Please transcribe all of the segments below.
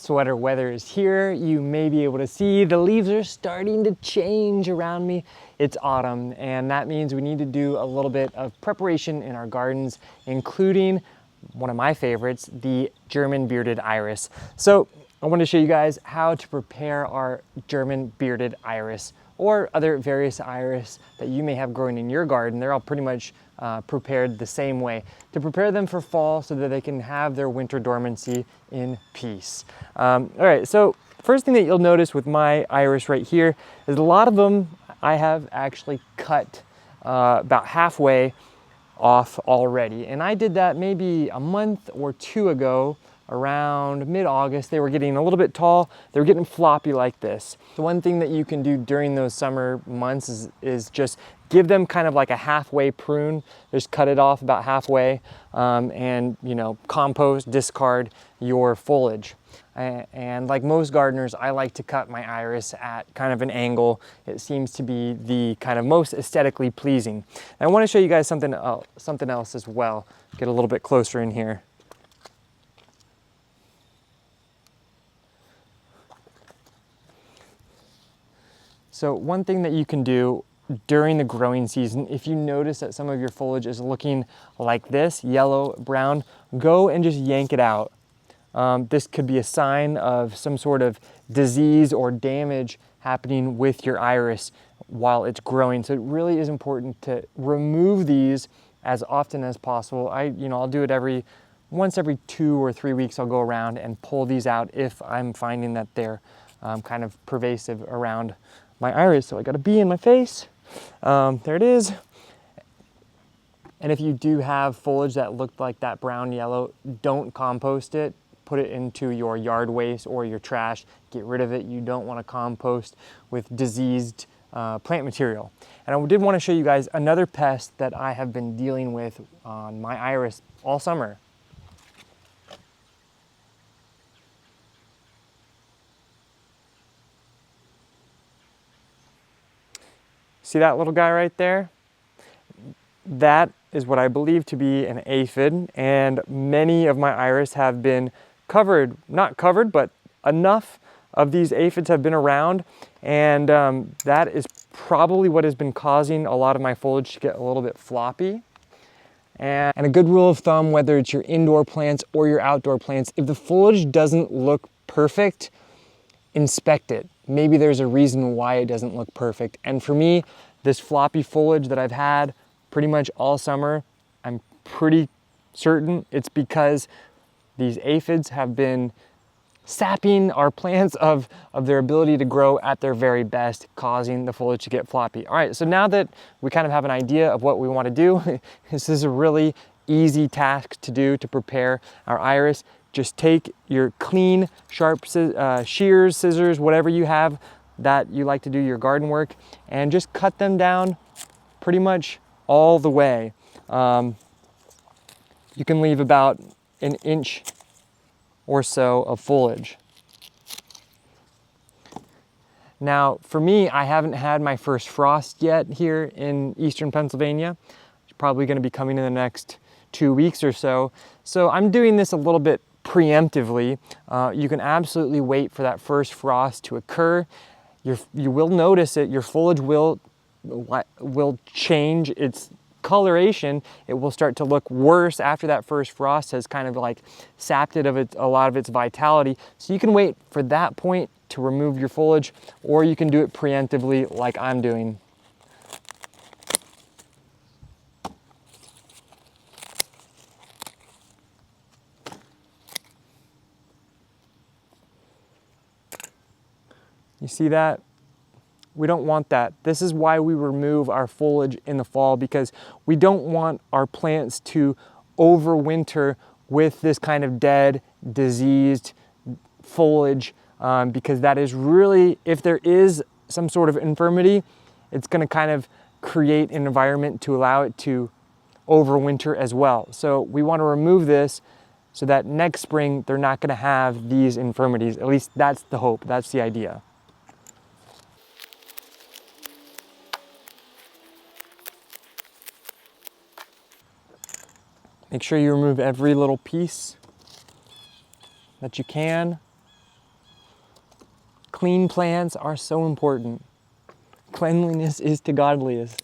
sweater weather is here. You may be able to see the leaves are starting to change around me. It's autumn, and that means we need to do a little bit of preparation in our gardens, including one of my favorites, the German bearded iris. So I want to show you guys how to prepare our German bearded iris or other various iris that you may have growing in your garden. They're all pretty much prepared the same way to prepare them for fall so that they can have their winter dormancy in peace. All right, so first thing that you'll notice with my iris right here is a lot of them I have actually cut about halfway off already. And I did that maybe a month or two ago. Around mid-August, they were getting a little bit tall. They were getting floppy like this. The one thing that you can do during those summer months is just give them kind of like a halfway prune. Just cut it off about halfway and, you know, compost, discard your foliage. And like most gardeners, I like to cut my iris at kind of an angle. It seems to be the kind of most aesthetically pleasing. And I want to show you guys something else as well. Get a little bit closer in here. So one thing that you can do during the growing season, if you notice that some of your foliage is looking like this, yellow, brown, go and just yank it out. This could be a sign of some sort of disease or damage happening with your iris while it's growing. So it really is important to remove these as often as possible. I'll do it once every 2 or 3 weeks. I'll go around and pull these out if I'm finding that they're kind of pervasive around my iris. So I got a bee in my face. There it is. And if you do have foliage that looked like that brown yellow, don't compost it. Put it into your yard waste or your trash. Get rid of it. You don't want to compost with diseased plant material. And I did want to show you guys another pest that I have been dealing with on my iris all summer. See that little guy right there? That is what I believe to be an aphid, and many of my iris have been covered, not covered, but enough of these aphids have been around, and that is probably what has been causing a lot of my foliage to get a little bit floppy. And a good rule of thumb, whether it's your indoor plants or your outdoor plants, if the foliage doesn't look perfect, inspect it. Maybe there's a reason why it doesn't look perfect. And for me, this floppy foliage that I've had pretty much all summer, I'm pretty certain it's because these aphids have been sapping our plants of their ability to grow at their very best, causing the foliage to get floppy. All right, so now that we kind of have an idea of what we want to do, this is a really easy task to do to prepare our iris. Just take your clean, sharp shears, scissors, whatever you have that you like to do your garden work, and just cut them down pretty much all the way. You can leave about an inch or so of foliage. Now, for me, I haven't had my first frost yet here in eastern Pennsylvania. It's probably going to be coming in the next 2 weeks or so. So I'm doing this a little bit preemptively. You can absolutely wait for that first frost to occur. You will notice it. Your foliage will change its coloration. It will start to look worse after that first frost has kind of like sapped it of a lot of its vitality. So you can wait for that point to remove your foliage, or you can do it preemptively like I'm doing. You see that? We don't want that. This is why we remove our foliage in the fall, because we don't want our plants to overwinter with this kind of dead, diseased foliage, because that is really, if there is some sort of infirmity, it's going to kind of create an environment to allow it to overwinter as well. So we want to remove this so that next spring they're not going to have these infirmities. At least that's the hope, that's the idea. Make sure you remove every little piece that you can. Clean plants are so important. Cleanliness is to godliness.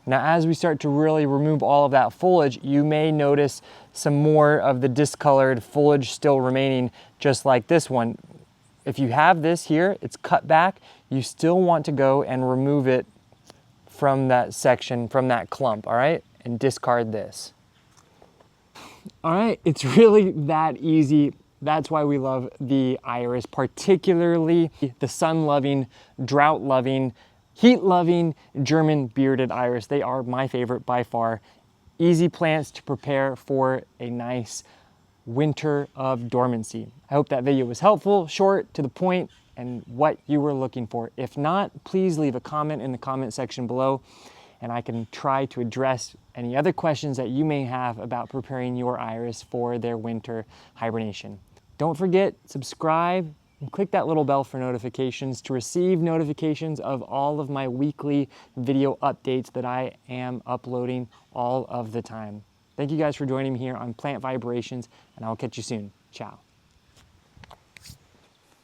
Now, as we start to really remove all of that foliage, you may notice some more of the discolored foliage still remaining, just like this one. If you have this here, it's cut back, you still want to go and remove it from that section, from that clump, all right? And discard this. All right, it's really that easy. That's why we love the iris, particularly the sun-loving, drought-loving, heat-loving German bearded iris. They are my favorite by far. Easy plants to prepare for a nice winter of dormancy. I hope that video was helpful, short, to the point, and what you were looking for. If not, please leave a comment in the comment section below, and I can try to address any other questions that you may have about preparing your iris for their winter hibernation. Don't forget, subscribe and click that little bell for notifications to receive notifications of all of my weekly video updates that I am uploading all of the time. Thank you guys for joining me here on Plant Vibrations, and I'll catch you soon. Ciao.